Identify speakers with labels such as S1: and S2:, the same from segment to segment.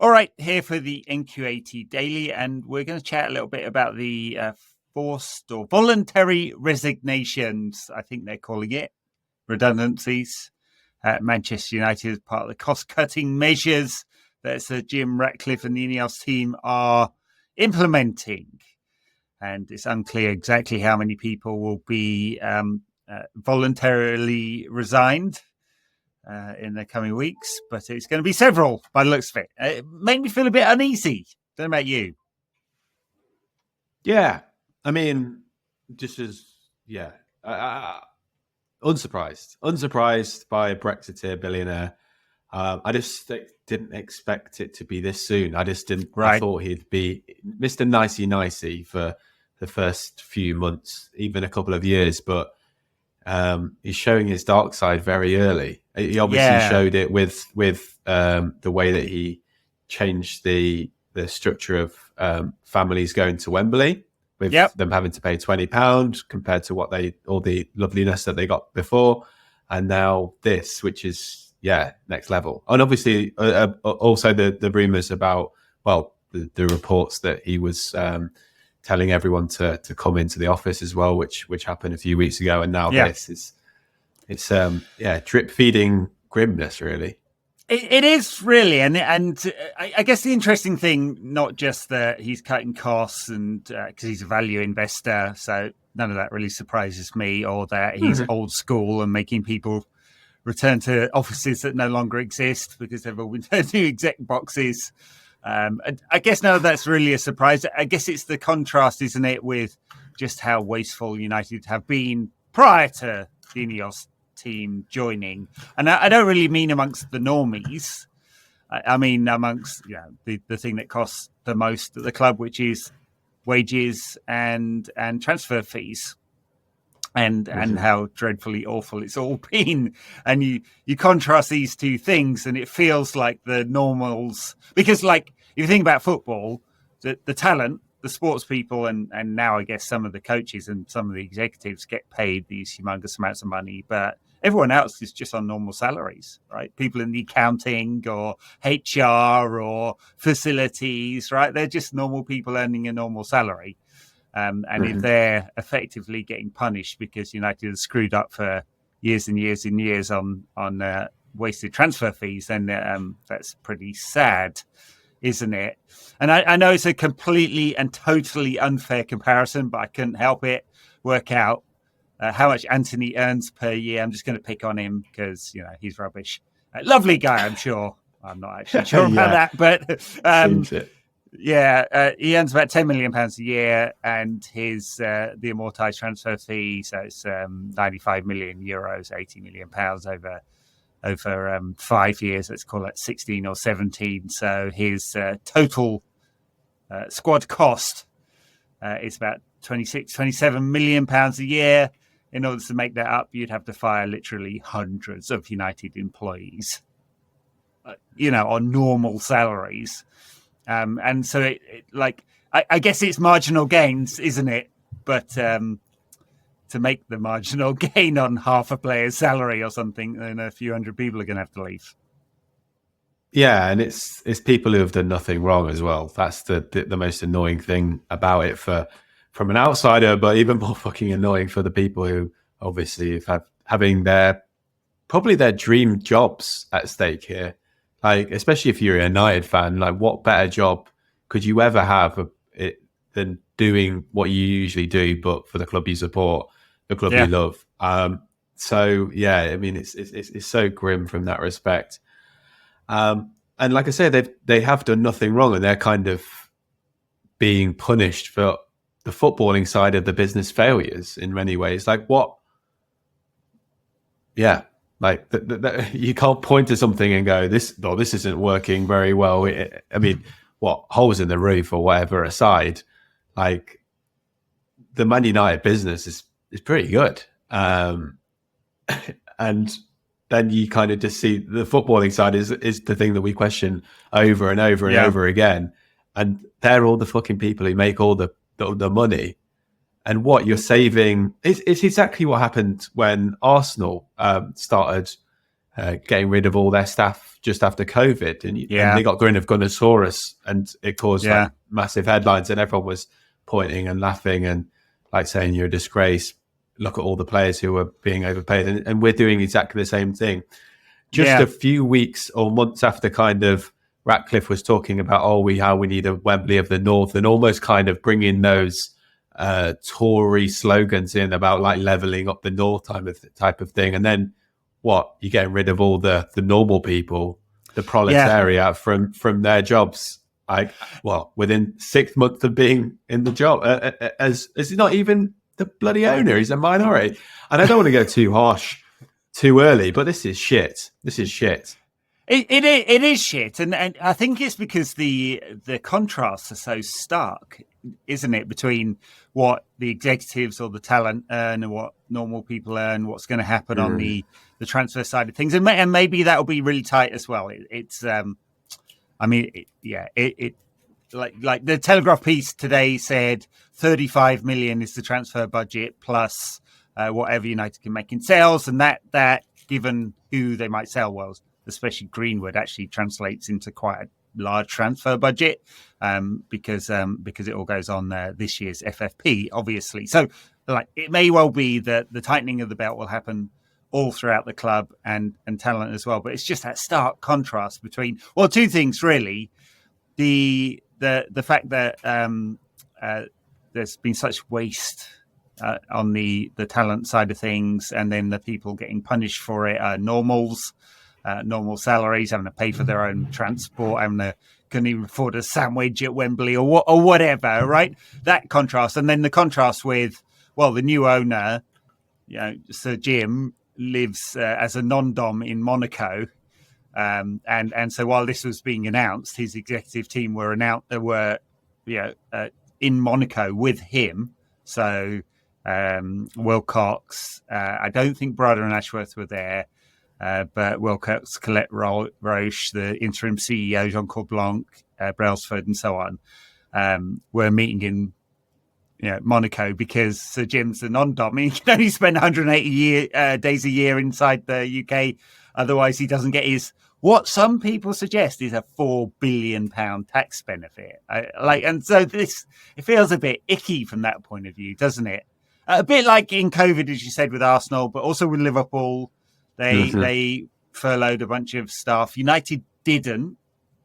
S1: All right, here for the NQAT Daily, and we're going to chat a little bit about the forced or voluntary resignations, I think they're calling it, redundancies at Manchester United as part of the cost-cutting measures that Sir Jim Ratcliffe and the Ineos team are implementing. And it's unclear exactly how many people will be voluntarily resigned in the coming weeks, but it's going to be several by the looks of it. It made me feel a bit uneasy. Don't know about you.
S2: Yeah, I mean, unsurprised by a Brexiteer billionaire. I just didn't expect it to be this soon. I just didn't. Right. I thought he'd be Mr. Nicey for the first few months, even a couple of years, but he's showing his dark side very early. He obviously showed it with the way that he changed the structure of families going to Wembley, with them having to pay £20 compared to what all the loveliness that they got before, and now this, which is next level. And obviously also the rumours about the reports that he was telling everyone to come into the office as well, which happened a few weeks ago, and now this is drip feeding grimness, really.
S1: It is really, and I guess the interesting thing, not just that he's cutting costs and because he's a value investor, so none of that really surprises me, or that he's old school and making people return to offices that no longer exist because they've all been turned to exec boxes. I guess none of that's really a surprise. I guess it's the contrast, isn't it, with just how wasteful United have been prior to the Ineos team joining. And I don't really mean amongst the normies. I mean amongst the thing that costs the most at the club, which is wages and transfer fees. And how dreadfully awful it's all been. And you contrast these two things and it feels like the normals. Because like, if you think about football, the talent, the sports people, and now I guess some of the coaches and some of the executives get paid these humongous amounts of money, but everyone else is just on normal salaries, right? People in the accounting or HR or facilities, right? They're just normal people earning a normal salary. And if they're effectively getting punished because United has screwed up for years and years and years on wasted transfer fees, then that's pretty sad, isn't it? And I know it's a completely and totally unfair comparison, but I couldn't help it. Work out how much Anthony earns per year. I'm just going to pick on him because he's rubbish. Lovely guy, I'm sure. I'm not actually sure about that, but
S2: seems it.
S1: Yeah, he earns about £10 million a year, and his the amortised transfer fee, so it's €95 million, £80 million over 5 years. Let's call it 16 or 17. So his total squad cost is about £27 million a year. In order to make that up, you'd have to fire literally hundreds of United employees, on normal salaries. And so I guess it's marginal gains, isn't it? But to make the marginal gain on half a player's salary or something, then a few hundred people are going to have to leave.
S2: Yeah, and it's people who have done nothing wrong as well. That's the most annoying thing about it from an outsider, but even more fucking annoying for the people who obviously having probably their dream jobs at stake here. Like, especially if you're a United fan, like what better job could you ever have than doing what you usually do, but for the club you support, the club you love. So yeah, I mean, it's so grim from that respect. And like I said, they have done nothing wrong, and they're kind of being punished for the footballing side of the business failures in many ways. Like what? Yeah. Like you can't point to something and go, this isn't working very well. I mean, what, holes in the roof or whatever aside, like the Man United business is pretty good. And then you kind of just see the footballing side is the thing that we question over and over and over again. And they're all the fucking people who make all the money. And what you're saving is exactly what happened when Arsenal started getting rid of all their staff just after COVID, and they got rid of Gunnosaurus, and it caused like massive headlines, and everyone was pointing and laughing and like saying you're a disgrace. Look at all the players who were being overpaid, and we're doing exactly the same thing. Just a few weeks or months after kind of Ratcliffe was talking about how we need a Wembley of the North, and almost kind of bringing those Tory slogans in about like levelling up the North type of thing, and then what, you're getting rid of all the normal people, the proletariat from their jobs, within 6 months of being in the job, as he's not even the bloody owner, he's a minority. And I don't want to go too harsh too early, but this is shit. It
S1: is shit, and I think it's because the contrasts are so stark, isn't it, between what the executives or the talent earn and what normal people earn, what's going to happen on the transfer side of things, and maybe that'll be really tight as well. Like the Telegraph piece today said, 35 million is the transfer budget plus whatever United can make in sales, and that given who they might sell, well, especially Greenwood, actually translates into quite a large transfer budget because it all goes on this year's FFP, obviously. So, like, it may well be that the tightening of the belt will happen all throughout the club and talent as well. But it's just that stark contrast between, well, two things really: the fact that there's been such waste on the talent side of things, and then the people getting punished for it are normals. Normal salaries, having to pay for their own transport, couldn't even afford a sandwich at Wembley or whatever, right? That contrast, and then the contrast with, well, the new owner, Sir Jim, lives as a non-dom in Monaco, and so while this was being announced, his executive team were in Monaco with him. So Wilcox, I don't think Brother and Ashworth were there. But Wilcox, Colette Roche, the interim CEO, Jean-Claude Blanc, Brailsford, and so on, were meeting in Monaco because Sir Jim's a non-dom. I mean, he can only spend 180 days a year inside the UK. Otherwise, he doesn't get what some people suggest is a £4 billion tax benefit. And so it feels a bit icky from that point of view, doesn't it? A bit like in COVID, as you said, with Arsenal, but also with Liverpool. They furloughed a bunch of staff. United didn't.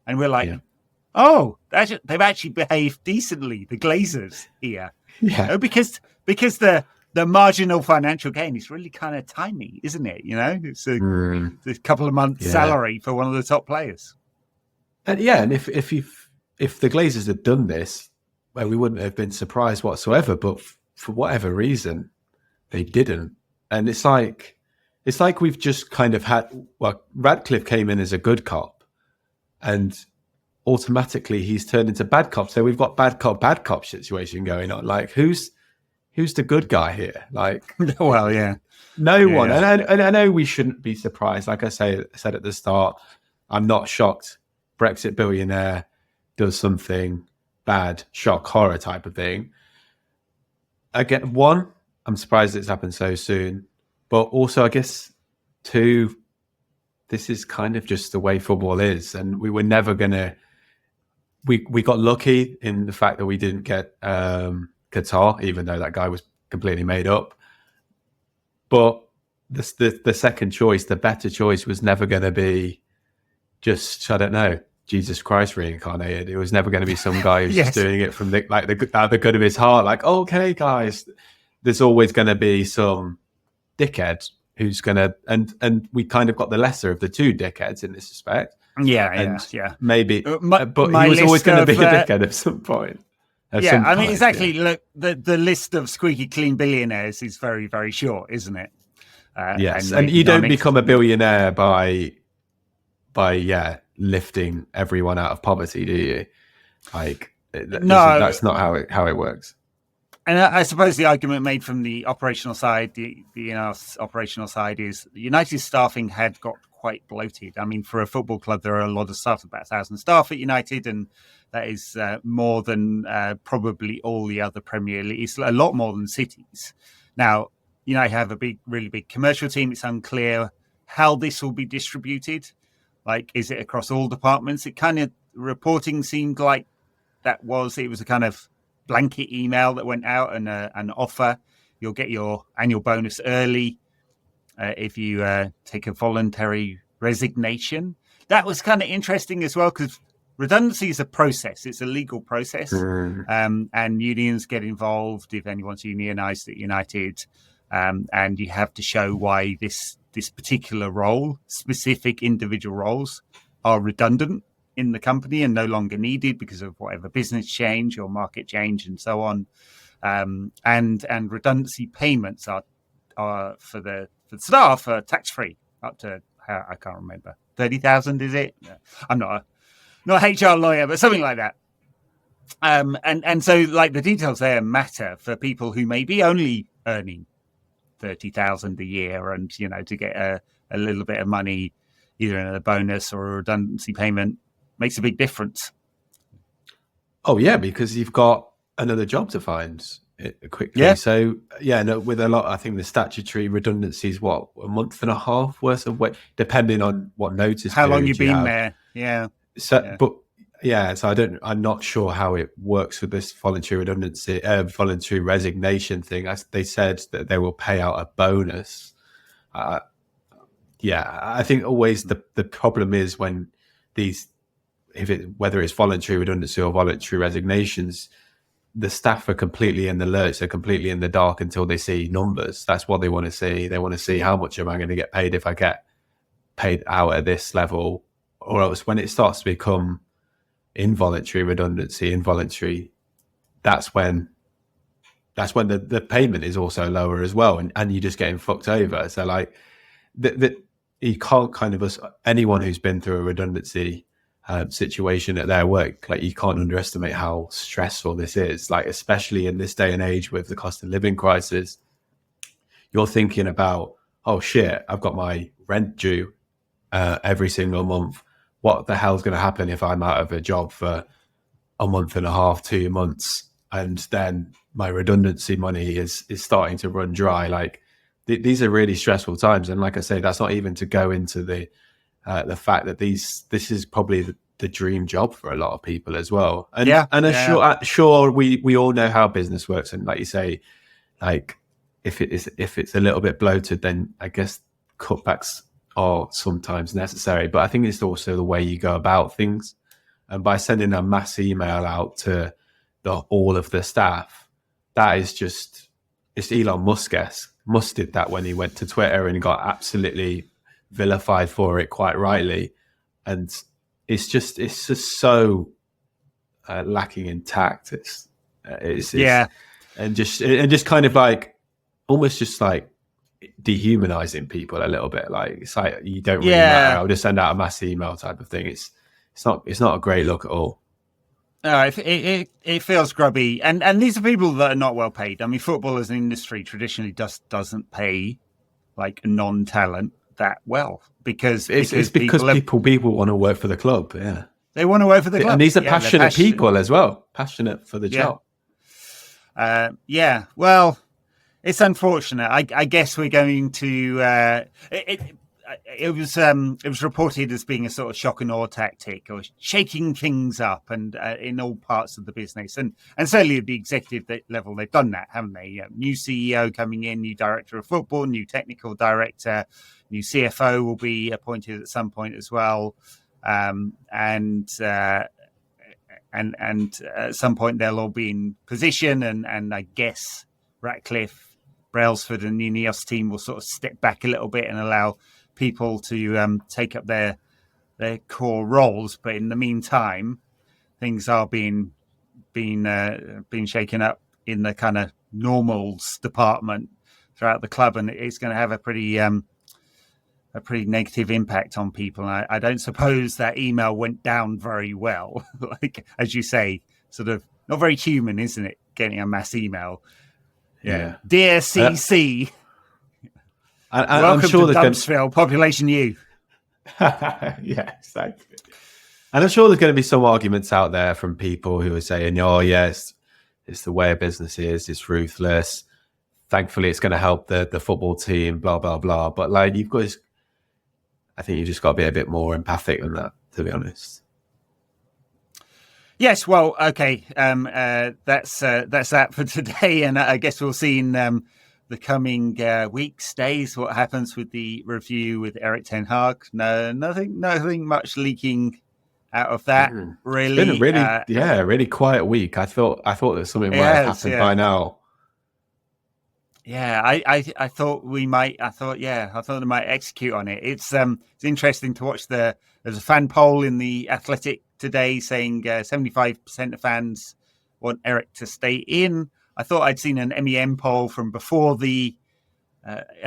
S1: And we're like, they've actually behaved decently, the Glazers here. Yeah. Because the marginal financial gain is really kind of tiny, isn't it? It's a couple of months' salary for one of the top players.
S2: And if the Glazers had done this, well, we wouldn't have been surprised whatsoever. But for whatever reason, they didn't. And it's like we've just kind of Radcliffe came in as a good cop, and automatically he's turned into bad cop. So we've got bad cop situation going on. Like, who's the good guy here? Like,
S1: well, yeah,
S2: no one. And I know we shouldn't be surprised. Like I said at the start, I'm not shocked. Brexit billionaire does something bad, shock, horror type of thing. Again, one, I'm surprised it's happened so soon. But also, I guess, two, this is kind of just the way football is. And we were never going to... We got lucky in the fact that we didn't get Qatar, even though that guy was completely made up. But the second choice, the better choice, was never going to be just, I don't know, Jesus Christ reincarnated. It was never going to be some guy who's just doing it from the good of his heart. Like, okay, guys, there's always going to be some dickhead who's gonna and we kind of got the lesser of the two dickheads in this respect. Maybe but he was always going to be a dickhead at some point.
S1: Exactly. Look, the list of squeaky clean billionaires is very, very short, isn't it?
S2: Yes, and you don't become a billionaire by lifting everyone out of poverty, do you? That's not how it works.
S1: And I suppose the argument made from the operational side, the operational side, is United's staffing had got quite bloated. I mean, for a football club, there are a lot of staff, about 1,000 staff at United, and that is more than probably all the other Premier League. It's a lot more than City's. Now, United have a really big commercial team. It's unclear how this will be distributed. Like, is it across all departments? It kind of reporting seemed like it was a kind of blanket email that went out and an offer. You'll get your annual bonus early if you take a voluntary resignation. That was kind of interesting as well, because redundancy is a process. It's a legal process. And unions get involved if anyone's unionized at United. And you have to show why this particular role, specific individual roles, are redundant in the company and no longer needed because of whatever business change or market change and so on. And redundancy payments are for the staff are tax free up to, I can't remember, 30,000, is it? I'm not a HR lawyer, but something like that. And so, like, the details there matter for people who may be only earning 30,000 a year, and to get a little bit of money, either in a bonus or a redundancy payment, makes a big difference.
S2: Oh yeah, because you've got another job to find quickly.
S1: Yeah.
S2: So with a lot, I think the statutory redundancy is what, a month and a half worth of wait, depending on what notice.
S1: How long you've been there? Yeah.
S2: So, but so I'm not sure how it works with this voluntary redundancy, voluntary resignation thing. They said that they will pay out a bonus. I think always the problem is when whether it's voluntary redundancy or voluntary resignations, the staff are completely in the lurch. They're completely in the dark until they see numbers. That's what they want to see. They want to see, how much am I going to get paid if I get paid out at this level, or else when it starts to become involuntary redundancy, that's when the payment is also lower as well, and you're just getting fucked over. So like you can't anyone who's been through a redundancy situation at their work, like, you can't underestimate how stressful this is, like, especially in this day and age with the cost of living crisis. You're thinking about, oh shit, I've got my rent due every single month. What the hell's going to happen if I'm out of a job for a month and a half, 2 months, and then my redundancy money is starting to run dry? Like, these are really stressful times. And like I say, that's not even to go into the fact that this is probably the dream job for a lot of people as well. And sure, we all know how business works. And like you say, like, if it's a little bit bloated, then I guess cutbacks are sometimes necessary. But I think it's also the way you go about things. And by sending a mass email out to all of the staff, that is just, it's Elon Musk did that when he went to Twitter and got absolutely vilified for it, quite rightly. And it's just so lacking in tact. It's and just kind of like almost just like dehumanizing people a little bit. Like, it's like, you don't really matter, I'll just send out a mass email type of thing. It's not a great look at all.
S1: No, it feels grubby, and these are people that are not well paid. I mean, football as an industry traditionally doesn't pay like non-talent that well, because
S2: people want to work for the club. Yeah,
S1: they want to work for the club,
S2: and these are passionate people as well, passionate for the job.
S1: Well, it's unfortunate. I guess we're going to. It was reported as being a sort of shock and awe tactic, or shaking things up, and in all parts of the business, and certainly at the executive level, they've done that, haven't they? New CEO coming in, new director of football, new technical director, new CFO will be appointed at some point as well, and at some point they'll all be in position, and I guess Ratcliffe, Brailsford, and the Ineos team will sort of step back a little bit and allow people to take up their core roles. But in the meantime, things are being shaken up in the kind of normals department throughout the club, and it's going to have a pretty negative impact on people. And I don't suppose that email went down very well. Like, as you say, sort of not very human, isn't it? Getting a mass email. Yeah. Dear CC. Welcome to Dumpsville, Population U.
S2: Yeah, exactly. And I'm sure there's going to be some arguments out there from people who are saying, oh, yes, it's the way a business is, it's ruthless. Thankfully, it's going to help the football team, blah, blah, blah. But like, you've got I think you just got to be a bit more empathic than that, to be honest.
S1: Yes, well, okay. That's that for today, and I guess we'll see in the coming weeks, days, what happens with the review with Eric Ten Hag. No, nothing much leaking out of that. Really,
S2: it's been a really quiet week. I thought that something might have happened by now.
S1: Yeah, I thought we might. I thought they might execute on it. It's interesting to watch. There's a fan poll in the Athletic today saying 75% of fans want Eric to stay in. I thought I'd seen an MEM poll from before the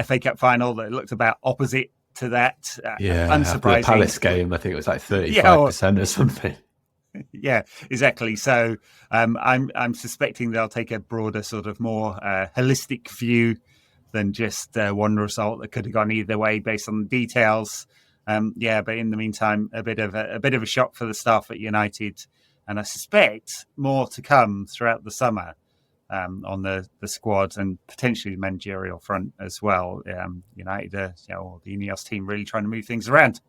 S1: FA Cup final that looked about opposite to that. Unsurprising.
S2: The Palace game, I think it was like 35% or something.
S1: Yeah, exactly. So I'm suspecting they'll take a broader, sort of more holistic view than just one result that could have gone either way based on the details. But in the meantime, a bit of a shock for the staff at United, and I suspect more to come throughout the summer on the squad and potentially the managerial front as well. United, the Ineos team really trying to move things around.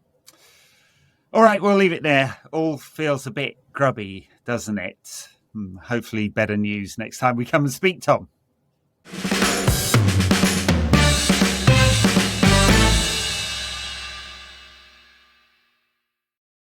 S1: All right, we'll leave it there. All feels a bit grubby, doesn't it? Hopefully better news next time we come and speak, Tom.